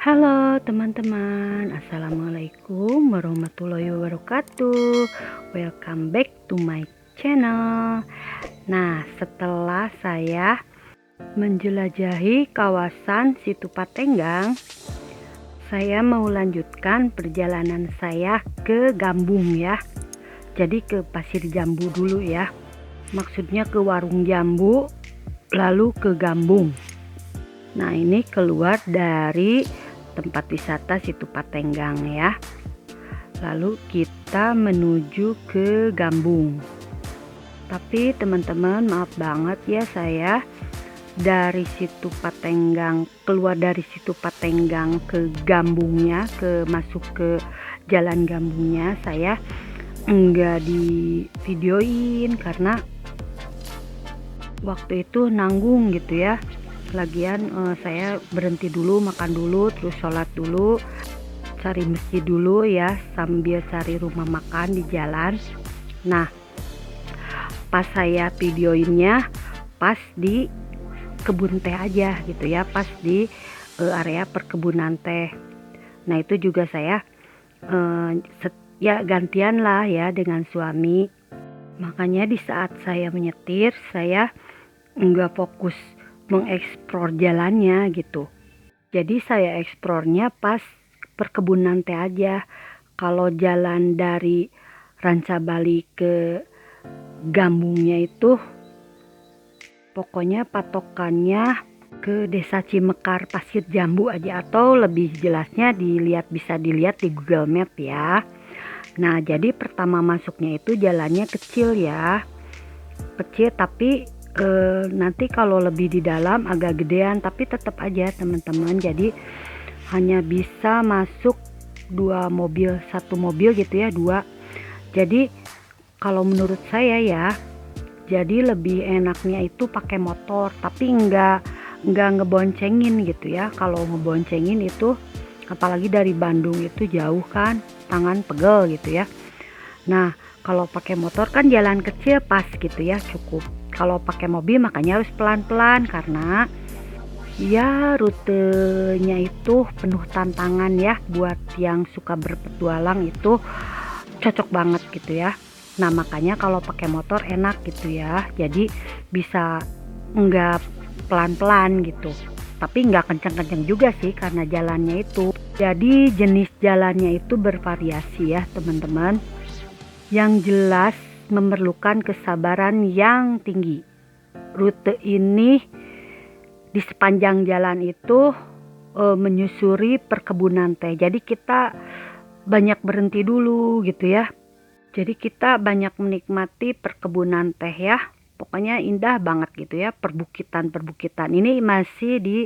Halo teman-teman, Assalamualaikum warahmatullahi wabarakatuh. Welcome back to my channel. Nah, setelah saya menjelajahi kawasan Situ Patenggang, saya mau lanjutkan perjalanan saya ke Gambung ya. Jadi ke Pasir Jambu dulu ya. Maksudnya ke Warung Jambu, lalu ke Gambung. Nah, ini keluar dari tempat wisata Situ Patenggang ya. Lalu kita menuju ke Gambung. Tapi teman-teman, maaf banget ya, saya dari Situ Patenggang, keluar dari Situ Patenggang ke Gambungnya, masuk ke jalan Gambungnya, saya enggak di videoin karena waktu itu nanggung gitu ya. Lagian saya berhenti dulu, makan dulu, terus sholat dulu, cari masjid dulu ya, sambil cari rumah makan di jalan. Nah, pas saya videoinnya pas di kebun teh aja gitu ya, pas di area perkebunan teh. Nah, itu juga saya ya gantian lah ya dengan suami. Makanya di saat saya menyetir, saya nggak fokus mengeksplor jalannya gitu. Jadi saya eksplornya pas perkebunan teh aja. Kalau jalan dari Rancabali ke Gambungnya itu pokoknya patokannya ke Desa Cimekar Pasir Jambu aja, atau lebih jelasnya bisa dilihat di Google Map ya. Nah, jadi pertama masuknya itu jalannya kecil ya. Kecil tapi nanti kalau lebih di dalam agak gedean, tapi tetap aja teman-teman, jadi hanya bisa masuk satu mobil gitu ya, dua. Jadi kalau menurut saya ya, jadi lebih enaknya itu pakai motor, tapi enggak ngeboncengin gitu ya. Kalau ngeboncengin itu apalagi dari Bandung itu jauh kan, tangan pegel gitu ya. Nah, kalau pakai motor kan jalan kecil pas gitu ya, cukup. Kalau pakai mobil makanya harus pelan-pelan karena ya rutenya itu penuh tantangan ya, buat yang suka berpetualang itu cocok banget gitu ya. Nah, makanya kalau pakai motor enak gitu ya, jadi bisa nggak pelan-pelan gitu, tapi nggak kenceng-kenceng juga sih karena jalannya itu. Jadi jenis jalannya itu bervariasi ya teman-teman. Yang jelas memerlukan kesabaran yang tinggi. Rute ini di sepanjang jalan itu menyusuri perkebunan teh. Jadi kita banyak berhenti dulu gitu ya. Jadi kita banyak menikmati perkebunan teh ya. Pokoknya indah banget gitu ya, perbukitan-perbukitan. Ini masih di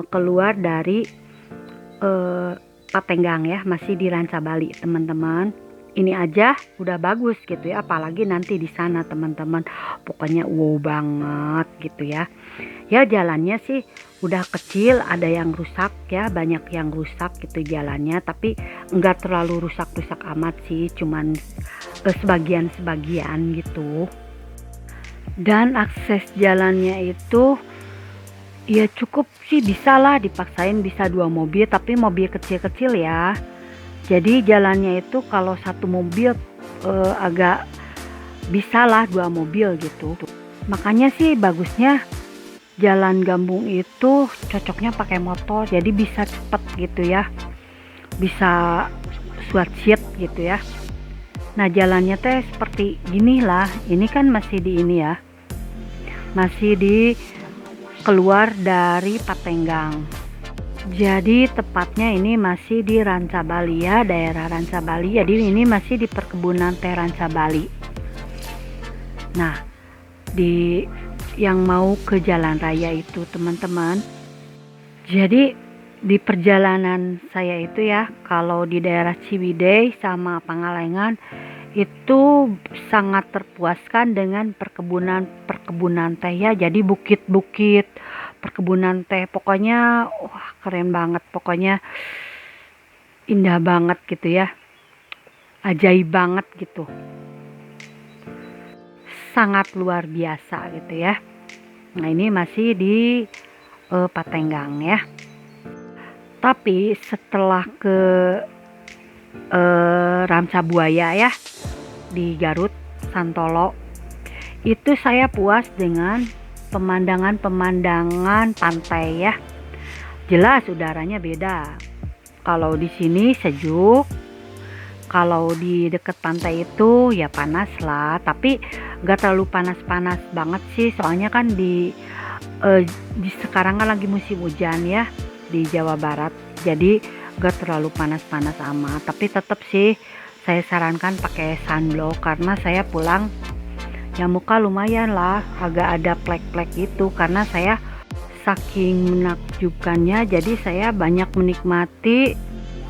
keluar dari Patenggang ya, masih di Rancabali teman-teman. Ini aja udah bagus gitu ya, apalagi nanti di sana teman-teman. Pokoknya wow banget gitu ya. Ya jalannya sih udah kecil, ada yang rusak ya, banyak yang rusak gitu jalannya, tapi enggak terlalu rusak-rusak amat sih, cuman sebagian-sebagian gitu. Dan akses jalannya itu ya cukup sih, bisa lah dipaksain bisa 2 mobil, tapi mobil kecil-kecil ya. Jadi jalannya itu kalau satu mobil agak bisa lah 2 mobil gitu. Makanya sih bagusnya jalan Gambung itu cocoknya pakai motor, jadi bisa cepet gitu ya, bisa switch gitu ya. Nah, jalannya teh seperti gini lah, ini kan masih di ini ya, masih di keluar dari Patenggang. Jadi tepatnya ini masih di Rancabali ya, daerah Rancabali. Jadi ini masih di perkebunan teh Rancabali. Nah, di yang mau ke jalan raya itu teman-teman. Jadi di perjalanan saya itu ya, kalau di daerah Ciwidey sama Pangalengan itu sangat terpuaskan dengan perkebunan teh ya. Jadi bukit-bukit, perkebunan teh, pokoknya wah keren banget, pokoknya indah banget gitu ya, ajaib banget gitu, sangat luar biasa gitu ya. Nah, ini masih di Patenggang ya. Tapi setelah ke Ramsabuaya ya di Garut, Santolo, itu saya puas dengan pemandangan-pemandangan pantai ya. Jelas udaranya beda. Kalau di sini sejuk, kalau di deket pantai itu ya panas lah, tapi nggak terlalu panas-panas banget sih, soalnya kan di sekarang kan lagi musim hujan ya di Jawa Barat, jadi nggak terlalu panas-panas amat. Tapi tetap sih saya sarankan pakai sunblock karena saya pulang ya muka lumayan lah agak ada plek-plek gitu, karena saya saking menakjubkannya, jadi saya banyak menikmati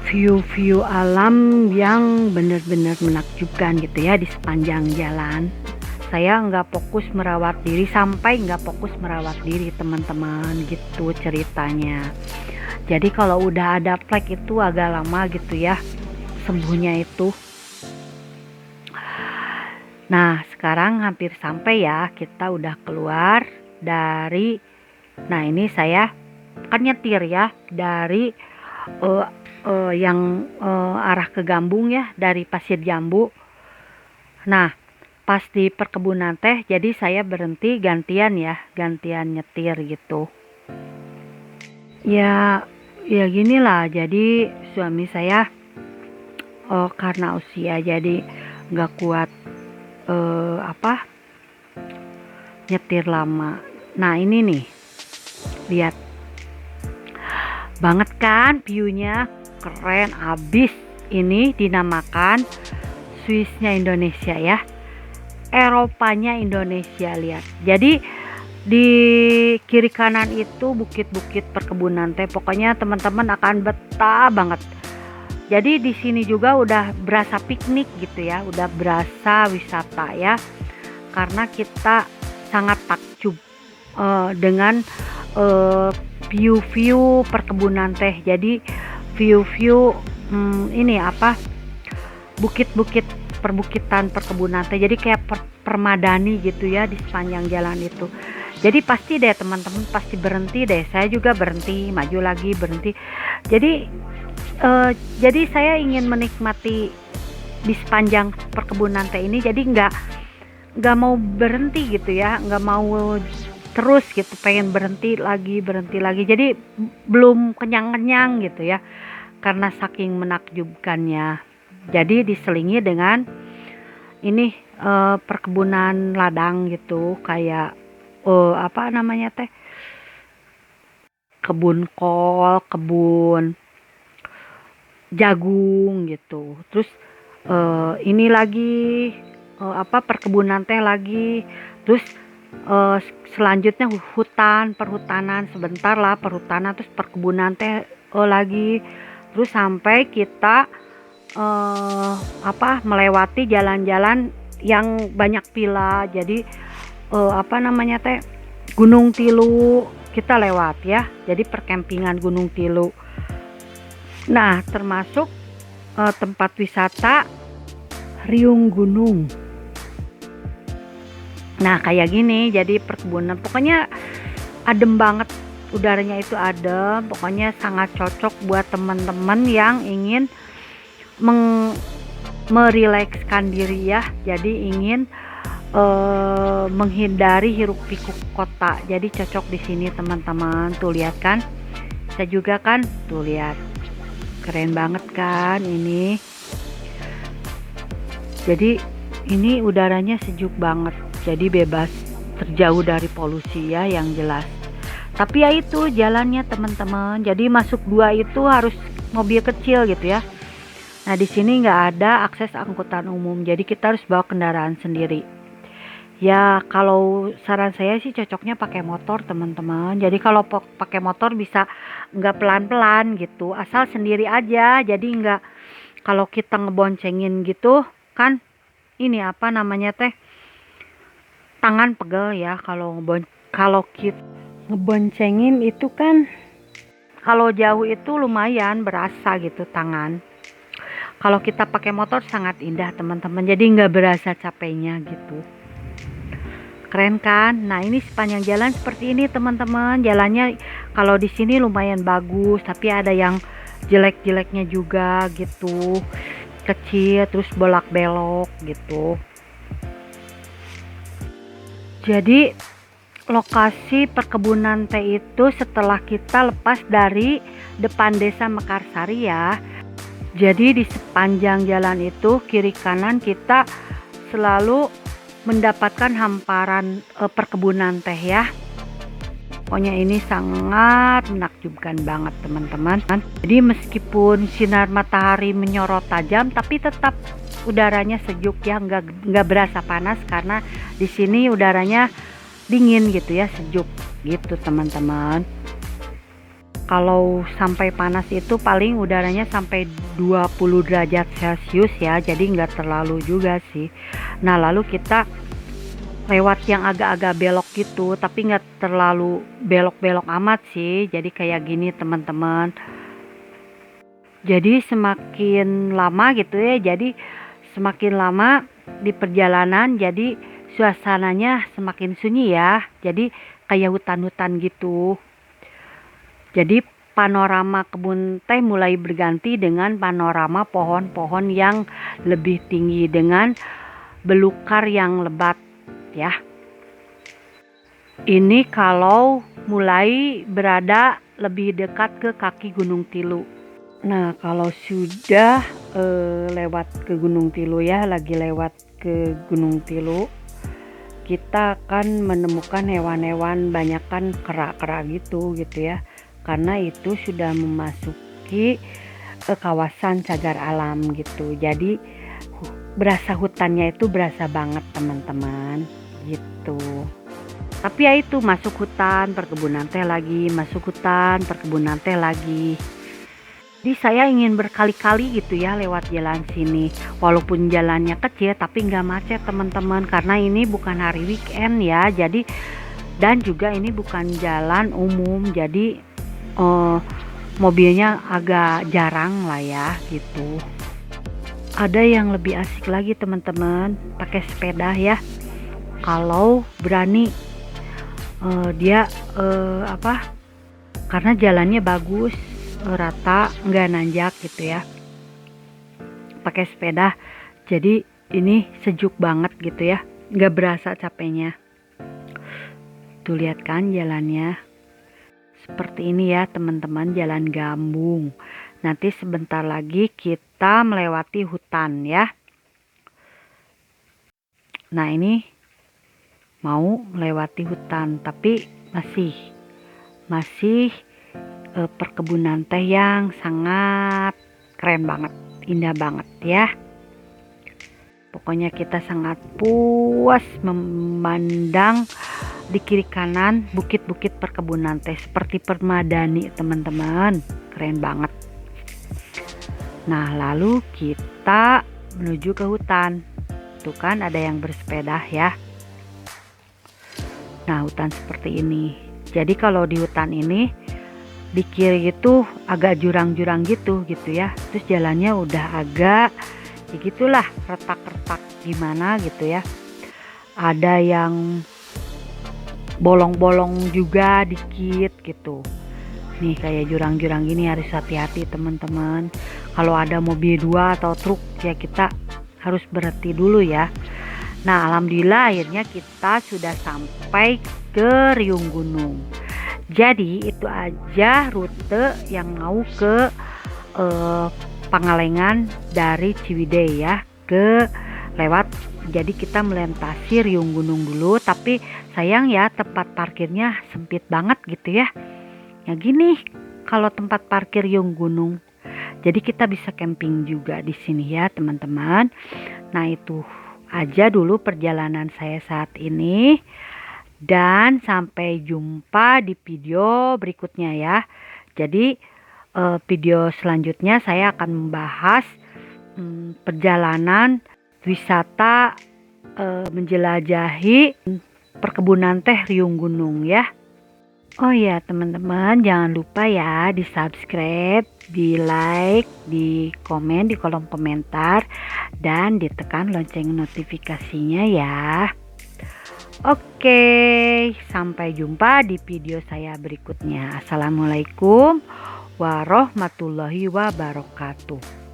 view-view alam yang benar-benar menakjubkan gitu ya di sepanjang jalan. Saya nggak fokus merawat diri, sampai nggak fokus merawat diri teman-teman, gitu ceritanya. Jadi kalau udah ada plek itu agak lama gitu ya sembuhnya itu. Nah sekarang hampir sampai ya, kita udah keluar dari, nah ini saya kan nyetir ya dari yang arah ke Gambung ya, dari Pasir Jambu. Nah pas di perkebunan teh, jadi saya berhenti gantian ya, gantian nyetir gitu. Ya ginilah, jadi suami saya karena usia jadi nggak kuat nyetir lama. Nah ini nih, lihat banget kan viewnya, keren abis. Ini dinamakan Swissnya Indonesia ya, Eropanya Indonesia. Lihat, jadi di kiri kanan itu bukit-bukit perkebunan teh, pokoknya teman-teman akan betah banget. Jadi di sini juga udah berasa piknik gitu ya, udah berasa wisata ya, karena kita sangat takjub dengan view-view perkebunan teh. Jadi view-view ini bukit-bukit perbukitan perkebunan teh, jadi kayak permadani gitu ya di sepanjang jalan itu. Jadi pasti deh teman-teman, pasti berhenti deh, saya juga berhenti, maju lagi, berhenti. Jadi saya ingin menikmati di sepanjang perkebunan teh ini, jadi nggak mau berhenti gitu ya, nggak mau terus gitu, pengen berhenti lagi, jadi belum kenyang-kenyang gitu ya, karena saking menakjubkannya. Jadi diselingi dengan ini perkebunan ladang gitu, kayak kebun kol, kebun jagung gitu. Terus ini lagi perkebunan teh lagi. Terus selanjutnya perhutanan sebentar lah, perhutanan, terus perkebunan teh lagi. Terus sampai kita melewati jalan-jalan yang banyak villa. Jadi Gunung Tilu kita lewat ya. Jadi perkempingan Gunung Tilu. Nah termasuk tempat wisata Riung Gunung. Nah kayak gini, jadi perkebunan pokoknya adem banget, udaranya itu adem, pokoknya sangat cocok buat teman-teman yang ingin merilekskan diri ya. Jadi ingin menghindari hiruk pikuk kota, jadi cocok di sini teman-teman. Tuh lihat kan, saya juga kan, tuh lihat, keren banget kan ini. Jadi ini udaranya sejuk banget, jadi bebas, terjauh dari polusi ya yang jelas. Tapi ya itu jalannya teman-teman, jadi masuk gua itu harus mobil kecil gitu ya. Nah di sini nggak ada akses angkutan umum, jadi kita harus bawa kendaraan sendiri. Ya kalau saran saya sih cocoknya pakai motor teman-teman. Jadi kalau pakai motor bisa nggak pelan-pelan gitu, asal sendiri aja. Jadi nggak, kalau kita ngeboncengin gitu kan, ini tangan pegel ya. Kalau kita ngeboncengin itu kan, kalau jauh itu lumayan berasa gitu tangan. Kalau kita pakai motor sangat indah teman-teman, jadi nggak berasa capeknya gitu. Keren kan? Nah, ini sepanjang jalan seperti ini teman-teman. Jalannya kalau di sini lumayan bagus, tapi ada yang jelek-jeleknya juga gitu. Kecil terus bolak-belok gitu. Jadi lokasi perkebunan teh itu setelah kita lepas dari depan desa Mekarsari ya. Jadi di sepanjang jalan itu kiri kanan kita selalu mendapatkan hamparan perkebunan teh ya. Pokoknya ini sangat menakjubkan banget teman-teman. Jadi meskipun sinar matahari menyorot tajam, tapi tetap udaranya sejuk ya, nggak berasa panas karena di sini udaranya dingin gitu ya, sejuk gitu teman-teman. Kalau sampai panas itu paling udaranya sampai 20 derajat Celcius ya, jadi nggak terlalu juga sih. Nah, lalu kita lewat yang agak-agak belok gitu, tapi nggak terlalu belok-belok amat sih, jadi kayak gini teman-teman. Jadi semakin lama gitu ya, jadi semakin lama di perjalanan jadi suasananya semakin sunyi ya, jadi kayak hutan-hutan gitu. Jadi panorama kebun teh mulai berganti dengan panorama pohon-pohon yang lebih tinggi dengan belukar yang lebat ya. Ini kalau mulai berada lebih dekat ke kaki Gunung Tilu. Nah, kalau sudah lewat ke Gunung Tilu ya, lagi lewat ke Gunung Tilu, kita akan menemukan hewan-hewan banyakan kera-kera gitu ya. Karena itu sudah memasuki kawasan cagar alam gitu. Jadi berasa hutannya itu berasa banget teman-teman gitu. Tapi ya itu, masuk hutan perkebunan teh lagi, masuk hutan perkebunan teh lagi. Jadi saya ingin berkali-kali gitu ya lewat jalan sini. Walaupun jalannya kecil tapi nggak macet teman-teman, karena ini bukan hari weekend ya. Jadi dan juga ini bukan jalan umum, jadi mobilnya agak jarang lah ya gitu. Ada yang lebih asik lagi teman-teman, pakai sepeda ya. Kalau berani dia karena jalannya bagus, rata, nggak nanjak gitu ya. Pakai sepeda, jadi ini sejuk banget gitu ya, nggak berasa capeknya. Tuh lihat kan jalannya. Seperti ini ya teman-teman, jalan gambung. Nanti sebentar lagi kita melewati hutan ya. Nah, ini mau melewati hutan, tapi masih perkebunan teh yang sangat keren banget, indah banget ya. Pokoknya kita sangat puas memandang di kiri kanan bukit-bukit perkebunan teh seperti permadani teman-teman, keren banget. Nah, lalu kita menuju ke hutan. Tuh kan ada yang bersepeda ya. Nah, hutan seperti ini. Jadi kalau di hutan ini di kiri itu agak jurang-jurang gitu ya. Terus jalannya udah agak ya gitulah, retak-retak gimana gitu ya. Ada yang bolong-bolong juga dikit gitu. Nih kayak jurang-jurang gini harus hati-hati teman-teman. Kalau ada mobil 2 atau truk ya kita harus berhenti dulu ya. Nah, alhamdulillah akhirnya kita sudah sampai ke Riung Gunung. Jadi itu aja rute yang mau ke Pangalengan dari Ciwidey ya, ke lewat. Jadi kita melintasi Riung Gunung dulu, tapi sayang ya tempat parkirnya sempit banget gitu ya. Ya gini kalau tempat parkir Riung Gunung. Jadi kita bisa camping juga di sini ya teman-teman. Nah, itu aja dulu perjalanan saya saat ini, dan sampai jumpa di video berikutnya ya. Jadi video selanjutnya saya akan membahas perjalanan wisata menjelajahi perkebunan teh Riung Gunung ya. Oh ya teman-teman, jangan lupa ya di subscribe, di like, di komen di kolom komentar, dan ditekan lonceng notifikasinya ya. Oke, sampai jumpa di video saya berikutnya. Assalamualaikum warahmatullahi wabarakatuh.